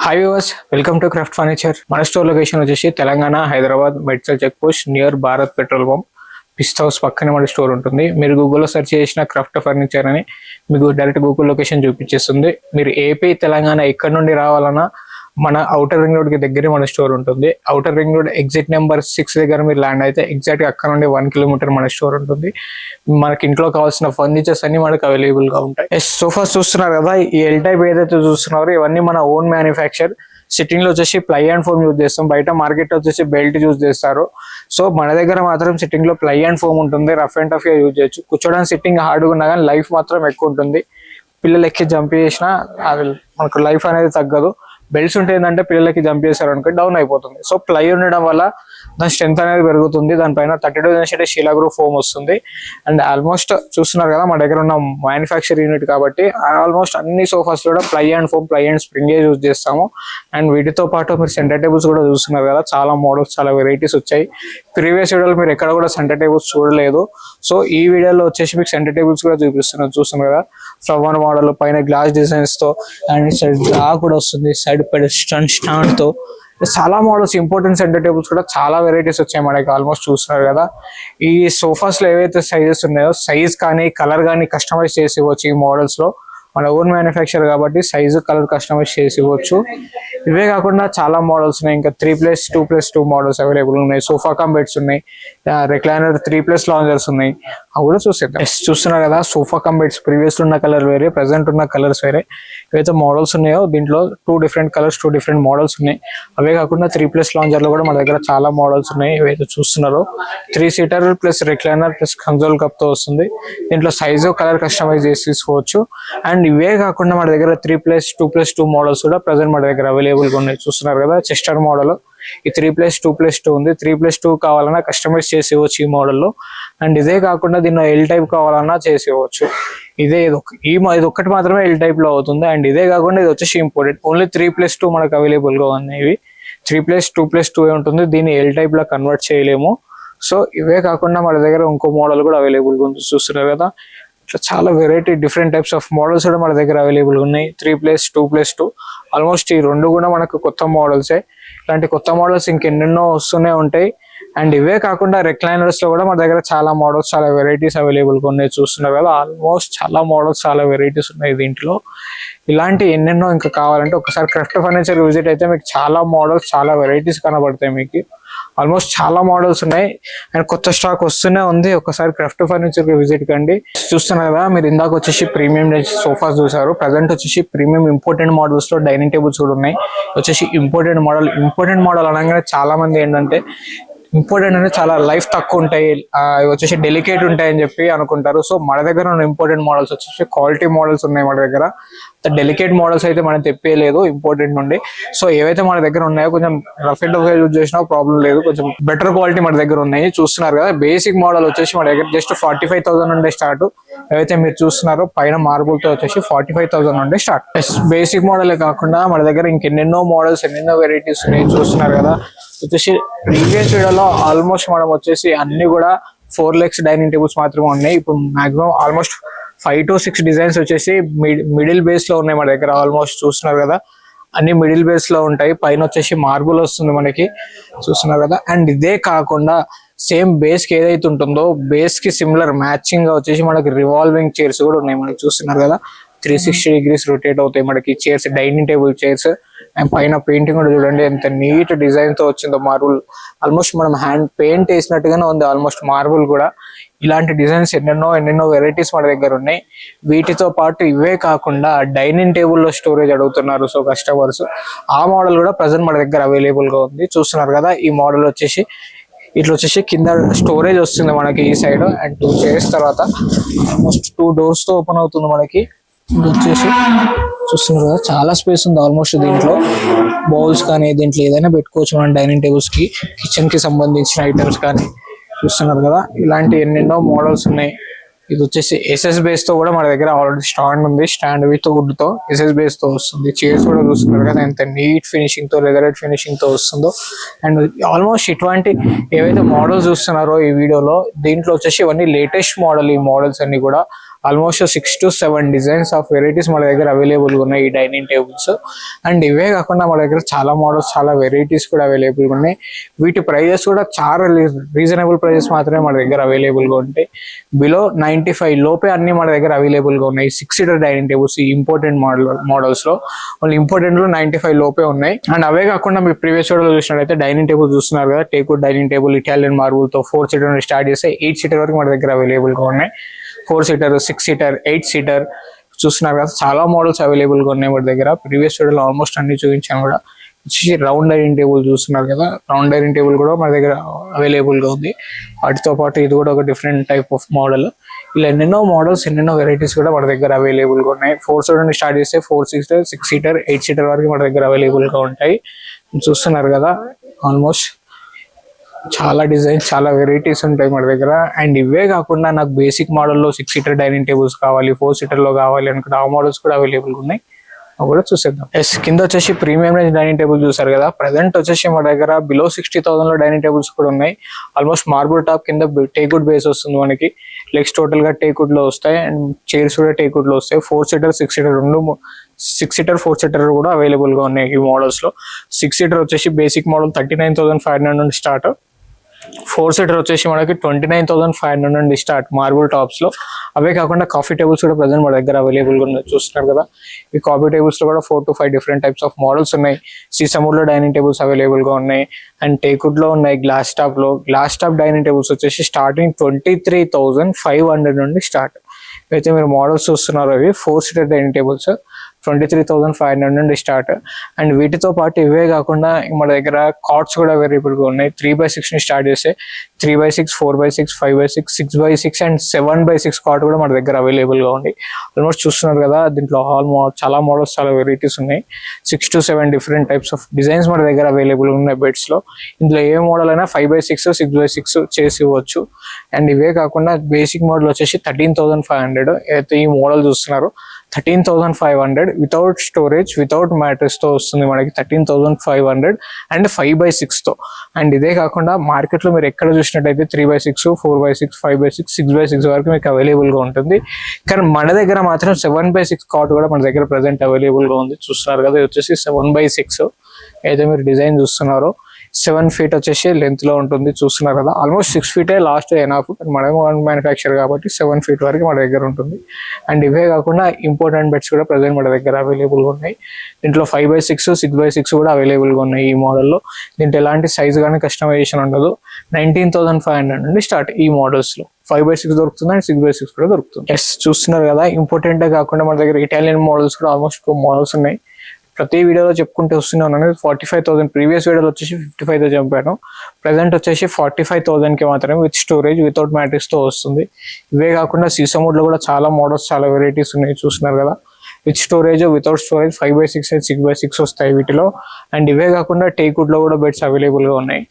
Hi viewers, welcome to craft furniture. మన store location వచ్చేసి Telangana, Hyderabad, Medchal check post near Bharat petrol pump, Pista House పక్కనే మన store ఉంటుంది. మీరు గూగుల్లో సెర్చ్ చేసిన క్రాఫ్ట్ ఫర్నిచర్ అని మీకు డైరెక్ట్ గూగుల్ లొకేషన్ చూపించేస్తుంది. మీరు ఏపీ, తెలంగాణ ఎక్కడి నుండి రావాలన్నా మన ఔటర్ రింగ్ రోడ్ కి దగ్గరే మన స్టోర్ ఉంటుంది. Outer ring road exit number 6 దగ్గర మీరు ల్యాండ్ అయితే ఎగ్జాక్ట్ గా అక్కడ నుండి 1 కిలోమీటర్ మన స్టోర్ ఉంటుంది. మనకి ఇంట్లో కావాల్సిన ఫర్నిచర్స్ అన్ని మనకు అవైలబుల్ గా ఉంటాయి. సోఫాస్ చూస్తున్నారు కదా, ఈ ఎల్ టైప్ ఏదైతే చూస్తున్నారో ఇవన్నీ మన ఓన్ మ్యానుఫ్యాక్చర్. సిట్టింగ్ లో వచ్చేసి ప్లై అండ్ ఫోమ్ యూజ్ చేస్తాం. బయట మార్కెట్ లో వచ్చేసి బెల్ట్ యూజ్ చేస్తారు. సో మన దగ్గర మాత్రం సిట్టింగ్ లో ప్లై అండ్ ఫోమ్ ఉంటుంది. రఫ్ అండ్ టఫ్ గా యూజ్ చేయొచ్చు. కూర్చోడానికి సిట్టింగ్ హార్డ్గా ఉన్నా కానీ లైఫ్ మాత్రం ఎక్కువ ఉంటుంది. పిల్లలు ఎక్కి జంప్ చేసినా అది మనకు లైఫ్ అనేది తగ్గదు. బెల్ట్స్ ఉంటే ఏంటంటే పిల్లలకి జంప్ చేశారు అనుకో డౌన్ అయిపోతుంది. సో ప్లై ఉండడం వల్ల దాని స్ట్రెంత్ అనేది పెరుగుతుంది. దానిపైన 32 ఇంచ్ షీలా గ్రూప్ ఫోమ్ వస్తుంది. అండ్ ఆల్మోస్ట్ చూస్తున్నారు కదా, మా దగ్గర ఉన్న మ్యానుఫ్యాక్చర్ యూనిట్ కాబట్టి ఆల్మోస్ట్ అన్ని సోఫాస్ కూడా ply and foam, ply and spring use చేస్తాము. అండ్ వీటితో పాటు మీరు సెంటర్ టేబుల్స్ కూడా చూస్తున్నారు కదా, చాలా మోడల్స్, చాలా వెరైటీస్ వచ్చాయి. ప్రీవియస్ వీడియోలో మీరు ఎక్కడ కూడా సెంటర్ టేబుల్స్ చూడలేదు. సో ఈ వీడియోలో వచ్చేసి మీకు సెంటర్ టేబుల్స్ కూడా చూస్తున్నారు కదా, ఫ్లవర్ మోడల్ పైన గ్లాస్ డిజైన్స్ తో, అండ్ సైడ్ డ్రా కూడా వస్తుంది, సైడ్ పెడెస్ట్రన్ స్టాండ్ తో చాలా మోడల్స్. ఇంపార్టెంట్ సెంటర్ టేబుల్స్ కూడా చాలా వెరైటీస్ వచ్చాయి మనకి. ఆల్మోస్ట్ చూస్తున్నారు కదా, ఈ సోఫాస్ లో ఏవైతే సైజెస్ ఉన్నాయో సైజ్ కానీ కలర్ కానీ కస్టమైజ్ చేసి ఇవ్వచ్చు. ఈ మోడల్స్ లో మన ఓన్ మ్యానుఫ్యాక్చర్ కాబట్టి సైజు, కలర్ కస్టమైజ్ చేసి ఇవ్వచ్చు. ఇవే కాకుండా చాలా మోడల్స్ ఉన్నాయి. ఇంకా 3+2+2 మోడల్స్ అవైలబుల్ ఉన్నాయి. సోఫా కమ్ బెడ్స్ ఉన్నాయి, రిక్లైనర్ 3+ లాంజర్స్ ఉన్నాయి. అవి కూడా చూసేద్దాం. చూస్తున్నారు కదా, సోఫా కమ్ బెడ్స్ ప్రీవియస్ ఉన్న కలర్ వేరే, ప్రెసెంట్ ఉన్న కలర్స్ వేరే. ఏవైతే మోడల్స్ ఉన్నాయో దీంట్లో 2 డిఫరెంట్ కలర్స్, 2 డిఫరెంట్ మోడల్స్ ఉన్నాయి. అవే కాకుండా 3+ లాంజర్ లో కూడా మన దగ్గర చాలా మోడల్స్ ఉన్నాయి. ఏవైతే చూస్తున్నారో 3 seater plus recliner plus console cup తో వస్తుంది. దీంట్లో సైజు, కలర్ కస్టమైజ్ చేసి తీసుకోవచ్చు. అండ్ ఇవే కాకుండా మన దగ్గర 3+2+2 మోడల్స్ కూడా ప్రెసెంట్ మన దగ్గర అవైలబుల్ గా ఉన్నాయి. చూస్తున్నారు కదా, చెస్టర్ మోడల్. ఈ 3+2+2 ఉంది. 3+2 కావాలన్నా కస్టమైజ్ చేసి ఇవ్వచ్చు ఈ మోడల్లో. అండ్ ఇదే కాకుండా దీన్ని ఎల్ టైప్ కావాలన్నా చేసి ఇవ్వచ్చు. ఇది ఒక్కటి మాత్రమే ఎల్ టైప్ లో అవుతుంది. అండ్ ఇదే కాకుండా ఇది వచ్చేసి ఇంపోర్టెడ్. ఓన్లీ 3+2 మనకు అవైలబుల్ గా ఉన్నాయి. ఇవి 3+2+2 ఉంటుంది. దీన్ని ఎల్ టైప్ లో కన్వర్ట్ చేయలేము. సో ఇవే కాకుండా మన దగ్గర ఇంకో మోడల్ కూడా అవైలబుల్ గా ఉంది. చూస్తున్నారు కదా, ఇట్లా చాలా variety different types of models కూడా మన దగ్గర అవైలబుల్ ఉన్నాయి. 3+2+2 ఆల్మోస్ట్ ఈ రెండు కూడా మనకు కొత్త మోడల్సే. ఇలాంటి కొత్త మోడల్స్ ఇంకెన్నెన్నో వస్తూనే ఉంటాయి. అండ్ ఇవే కాకుండా రిక్లైనర్స్ లో కూడా మన దగ్గర చాలా మోడల్స్, చాలా వెరైటీస్ అవైలబుల్ గా ఉన్నాయి. చూస్తున్నారు కదా, ఆల్మోస్ట్ చాలా మోడల్స్, చాలా వెరైటీస్ ఉన్నాయి దీంట్లో. ఇలాంటి ఎన్నెన్నో ఇంకా కావాలంటే ఒకసారి క్రాఫ్ట్ ఫర్నిచర్ విజిట్ అయితే మీకు చాలా మోడల్స్, చాలా వెరైటీస్ కనబడతాయి మీకు. ఆల్మోస్ట్ చాలా మోడల్స్ ఉన్నాయి. అండ్ కొత్త స్టాక్ వస్తూనే ఉంది. ఒకసారి క్రాఫ్ట్ ఫర్నిచర్ కి విజిట్ కండి. చూస్తున్నారు కదా, మీరు ఇందాక వచ్చేసి ప్రీమియం సోఫాస్ చూసారు. ప్రజెంట్ వచ్చేసి ప్రీమియం ఇంపోర్టెంట్ మోడల్స్ లో డైనింగ్ టేబుల్స్ కూడా ఉన్నాయి. వచ్చేసి ఇంపోర్టెంట్ మోడల్ అనగానే చాలా మంది ఏంటంటే ఇంపార్టెంట్ అంటే చాలా లైఫ్ తక్కువ ఉంటాయి, వచ్చేసి డెలికేట్ ఉంటాయి అని చెప్పి అనుకుంటారు. సో మన దగ్గర ఉన్న ఇంపార్టెంట్ మోడల్స్ వచ్చేసి క్వాలిటీ మోడల్స్ ఉన్నాయి మన దగ్గర. డెలికేట్ మోడల్స్ అయితే మనం తెప్పేయలేదు ఇంపార్టెంట్ నుండి. సో ఏవైతే మన దగ్గర ఉన్నాయో కొంచెం రఫ్ అండ్ టఫ్ గా యూజ్ చేసినా ప్రాబ్లం లేదు. కొంచెం బెటర్ క్వాలిటీ మన దగ్గర ఉన్నాయి. చూస్తున్నారు కదా, బేసిక్ మోడల్ వచ్చేసి మన దగ్గర జస్ట్ 45,000 నుండి స్టార్ట్. ఏవైతే మీరు చూస్తున్నారో పైన మార్బుల్ తో వచ్చేసి 45,000 నుండి స్టార్ట్. బేసిక్ మోడలే కాకుండా మన దగ్గర ఇంకెన్నెన్నో మోడల్స్, ఎన్నెన్నో వెరైటీస్ ఉన్నాయి. చూస్తున్నారు కదా, వచ్చేసి ప్రీవియస్ వీడియోలో ఆల్మోస్ట్ మనం వచ్చేసి అన్ని కూడా 4 legs డైనింగ్ టేబుల్స్ మాత్రమే ఉన్నాయి. ఇప్పుడు మాక్సిమం ఆల్మోస్ట్ 5 to 6 డిజైన్స్ వచ్చేసి మిడిల్ బేస్ లో ఉన్నాయి మన దగ్గర. ఆల్మోస్ట్ చూస్తున్నారు కదా, అన్ని మిడిల్ బేస్ లో ఉంటాయి. పైన వచ్చేసి మార్బుల్ వస్తుంది మనకి. చూస్తున్నారు కదా, అండ్ ఇదే కాకుండా సేమ్ బేస్ కి ఏదైతే ఉంటుందో బేస్ కి సిమిలర్ మ్యాచింగ్ గా వచ్చేసి మనకి రివాల్వింగ్ చైర్స్ కూడా ఉన్నాయి మనకి. చూస్తున్నారు కదా, 360 degrees రొటేట్ అవుతాయి మనకి chairs, dining table chairs. And పైన పెయింటింగ్ కూడా చూడండి ఎంత నీట్ డిజైన్ తో వచ్చిందో. మార్బుల్ ఆల్మోస్ట్ మనం హ్యాండ్ పెయింట్ వేసినట్టుగానే ఉంది ఆల్మోస్ట్ మార్బుల్ కూడా. ఇలాంటి డిజైన్స్ ఎన్నెన్నో వెరైటీస్ మన దగ్గర ఉన్నాయి. వీటితో పాటు ఇవే కాకుండా డైనింగ్ టేబుల్ లో స్టోరేజ్ అడుగుతున్నారు సో కస్టమర్స్. ఆ మోడల్ కూడా ప్రజెంట్ మన దగ్గర అవైలబుల్ గా ఉంది. చూస్తున్నారు కదా, ఈ మోడల్ వచ్చేసి ఇట్లా వచ్చేసి కింద స్టోరేజ్ వస్తుంది మనకి ఈ సైడ్. అండ్ 2 chairs తర్వాత ఆల్మోస్ట్ 2 doors తో ఓపెన్ అవుతుంది మనకి. ఇది వచ్చేసి చూస్తున్నారు కదా, చాలా స్పేస్ ఉంది ఆల్మోస్ట్. దీంట్లో బౌల్స్ కానీ దీంట్లో ఏదైనా పెట్టుకోవచ్చు మనం. డైనింగ్ టేబుల్స్ కి, కిచెన్ కి సంబంధించిన ఐటమ్స్ కానీ. చూస్తున్నారు కదా, ఇలాంటి ఎన్నెన్నో మోడల్స్ ఉన్నాయి. ఇది వచ్చేసి ఎస్ఎస్ బేస్ తో కూడా మన దగ్గర ఆల్రెడీ స్టాండ్ ఉంది. స్టాండ్ విత్ వుడ్ తో ఎస్ఎస్ బేస్ తో వస్తుంది. చైర్స్ కూడా చూస్తున్నారు కదా ఎంత నీట్ ఫినిషింగ్ తో, లెదరేట్ ఫినిషింగ్ తో వస్తుందో. అండ్ ఆల్మోస్ట్ ఇటువంటి ఏవైతే మోడల్స్ చూస్తున్నారో ఈ వీడియోలో, దీంట్లో వచ్చేసి ఇవన్నీ లేటెస్ట్ మోడల్. ఈ మోడల్స్ అన్ని కూడా almost 6 to 7 designs of varieties మన దగ్గర అవైలబుల్గా ఉన్నాయి ఈ డైనింగ్ టేబుల్స్. అండ్ ఇవే కాకుండా మన దగ్గర చాలా మోడల్స్, చాలా వెరైటీస్ కూడా అవైలబుల్గా ఉన్నాయి. వీటి ప్రైజెస్ కూడా చాలా రీజనబుల్ ప్రైజెస్ మాత్రమే మన దగ్గర అవైలబుల్గా ఉంటాయి. బిలో 95 లోపే అన్ని మన దగ్గర అవైలబుల్గా ఉన్నాయి. 6 seater డైనింగ్ టేబుల్స్ ఈ ఇంపార్టెంట్ మోడల్స్ లో వాళ్ళు ఇంపార్టెంట్ లో 95 లోపే ఉన్నాయి. అండ్ అవే కాకుండా మీరు ప్రీవియస్ వీడియోలో చూసినట్లయితే డైనింగ్ టేబుల్ చూస్తున్నారు కదా, teakwood dining table Italian marble తో 4 seater నుండి స్టార్ట్ చేస్తే 8 seater వరకు మన దగ్గర అవైలబుల్ గా ఉన్నాయి. 4 seater, 6 seater, 8 seater చూస్తున్నారు కదా, చాలా మోడల్స్ అవైలబుల్ గా ఉన్నాయి మన దగ్గర. ప్రీవియస్ వీడియోలో ఆల్మోస్ట్ అన్ని చూపించాను కూడా. రౌండ్ డైనింగ్ టేబుల్ చూస్తున్నారు కదా, రౌండ్ డైనింగ్ టేబుల్ కూడా మన దగ్గర అవైలబుల్ గా ఉంది. వాటితో పాటు ఇది కూడా ఒక డిఫరెంట్ టైప్ ఆఫ్ మోడల్. ఇలా ఎన్నెన్నో మోడల్స్, ఎన్నెన్నో వెరైటీస్ కూడా మన దగ్గర అవైలబుల్ గా ఉన్నాయి. 4 seater నుండి స్టార్ట్ చేస్తే 4 seater, 6 seater, 8 seater వరకు మన దగ్గర అవైలబుల్ గా ఉంటాయి. చూస్తున్నారు కదా, ఆల్మోస్ట్ చాలా డిజైన్స్, చాలా వెరైటీస్ ఉంటాయి మన దగ్గర. అండ్ ఇవే కాకుండా నాకు బేసిక్ మోడల్లో 6 seater డైనింగ్ టేబుల్స్ కావాలి, 4 seater లో కావాలి అనుకుంటే ఆ మోడల్స్ కూడా అవైలబుల్ ఉన్నాయి. అవి కూడా చూసేద్దాం. కింద వచ్చేసి ప్రీమియం రేంజ్ డైనింగ్ టేబుల్ చూసారు కదా. ప్రెసెంట్ వచ్చేసి మన దగ్గర బిలో 60,000 లో డైనింగ్ టేబుల్స్ కూడా ఉన్నాయి. ఆల్మోస్ట్ మార్బుల్ టాప్ కింద టేక్వుడ్ బేస్ వస్తుంది మనకి. లెగ్స్ టోటల్ గా టేక్వుడ్ లో వస్తాయి అండ్ చైర్స్ కూడా టేక్వుడ్ లో వస్తాయి. 4 seater, 6 seater రెండు 6 seater, 4 seater కూడా అవైలబుల్ గా ఉన్నాయి ఈ మోడల్స్ లో. 6 seater వచ్చేసి బేసిక్ మోడల్ 39,500 నుండి స్టార్ట్. 4 seater వచ్చేసి మనకి 29,500 నుండి స్టార్ట్ మార్బుల్ టాప్స్ లో. అవే కాకుండా కాఫీ టేబుల్స్ కూడా ప్రెసెంట్ మన దగ్గర అవైలబుల్ గా ఉన్నాయి. చూస్తున్నారు కదా, ఈ కాఫీ టేబుల్స్ లో కూడా 4 to 5 different types of models ఉన్నాయి. సీసముడ్ లో డైనింగ్ టేబుల్స్ అవైలబుల్ గా ఉన్నాయి అండ్ టేక్వుడ్ లో ఉన్నాయి. గ్లాస్ టాప్ డైనింగ్ టేబుల్స్ వచ్చేసి స్టార్టింగ్ 23,500 నుండి స్టార్ట్. అయితే మీరు మోడల్స్ చూస్తున్నారు, అవి 4 seater డైనింగ్ టేబుల్స్ 23,500 నుండి స్టార్ట్. అండ్ వీటితో పాటు ఇవే కాకుండా మన దగ్గర కార్డ్స్ కూడా అవైలబుల్ గా ఉన్నాయి. 3x6 ని స్టార్ట్ చేస్తే 3x6, 4x6, 5x6, 6x6 and 7x6 card కూడా మన దగ్గర అవైలబుల్ గా ఉంది. ఆల్మోస్ట్ చూస్తున్నారు కదా, దీంట్లో చాలా మోడల్స్, చాలా వెరైటీస్ ఉన్నాయి. 6 to 7 different types of designs మన దగ్గర అవైలబుల్ ఉన్నాయి బెడ్స్ లో. ఇందులో ఏ మోడల్ అయినా 5x6, 6x6 చేసి ఇవ్వచ్చు. అండ్ ఇవే కాకుండా బేసిక్ మోడల్ వచ్చేసి 13,500. అయితే ఈ మోడల్ చూస్తున్నారు 13,500 వితౌట్ స్టోరేజ్, వితౌట్ మ్యాట్రెస్ తో వస్తుంది మనకి 13,500 అండ్ 5x6 తో. అండ్ ఇదే కాకుండా మార్కెట్ లో మీరు ఎక్కడ చూసినట్టయితే 3x6, 4x6, 5x6, 6x6 వరకు మీకు అవైలబుల్ గా ఉంటుంది. కానీ మన దగ్గర మాత్రం 7x6 కాట్ కూడా మన దగ్గర ప్రెసెంట్ అవైలబుల్ గా ఉంది. చూస్తున్నారు కదా, ఇది వచ్చేసి 7x6 అయితే మీరు డిజైన్ చూస్తున్నారో. 7 feet వచ్చేసి లెంత్ లో ఉంటుంది. చూస్తున్నారు కదా, ఆల్మోస్ట్ 6 feet లాస్ట్ ఎనాఫ్. మనం మ్యానుఫ్యాక్చర్ కాబట్టి 7 feet వరకు మన దగ్గర ఉంటుంది. అండ్ ఇవే కాకుండా ఇంపార్టెంట్ బెడ్స్ కూడా ప్రెసెంట్ మన దగ్గర అవైలబుల్ గా ఉన్నాయి. దీంట్లో 5x6, 6x6 కూడా అవైలబుల్ గా ఉన్నాయి ఈ మోడల్లో. దీంట్లో ఎలాంటి సైజ్ కానీ కస్టమైజేషన్ ఉండదు. 19,500 నుండి స్టార్ట్ ఈ మోడల్స్ లో. 5x6 దొరుకుతుంది అండ్ 6x6 కూడా దొరుకుతుంది. ఎస్, చూస్తున్నారు కదా, ఇంపార్టెంట్ కాకుండా మన దగ్గర ఇటాలియన్ మోడల్స్ కూడా ఆల్మోస్ట్ 2 మోడల్స్ ఉన్నాయి. ప్రతి వీడియోలో చెప్పుకుంటూ వస్తూనే ఉన్నాను. 45,000 ప్రీవియస్ వీడియోలో వచ్చేసి 55,000 చెప్పాను. ప్రెసెంట్ వచ్చేసి 45,000 కి మాత్రమే విత్ స్టోరేజ్, వితౌట్ మ్యాట్రిక్స్ తో వస్తుంది. ఇవే కాకుండా సీసముడ్ లో కూడా చాలా మోడల్స్, చాలా వెరైటీస్ ఉన్నాయి. చూస్తున్నారు కదా, with storage, without storage 5x6 and 6x6 వస్తాయి వీటిలో. అండ్ ఇవే కాకుండా టేక్వుడ్ లో కూడా బెడ్స్ అవైలబుల్ గా ఉన్నాయి.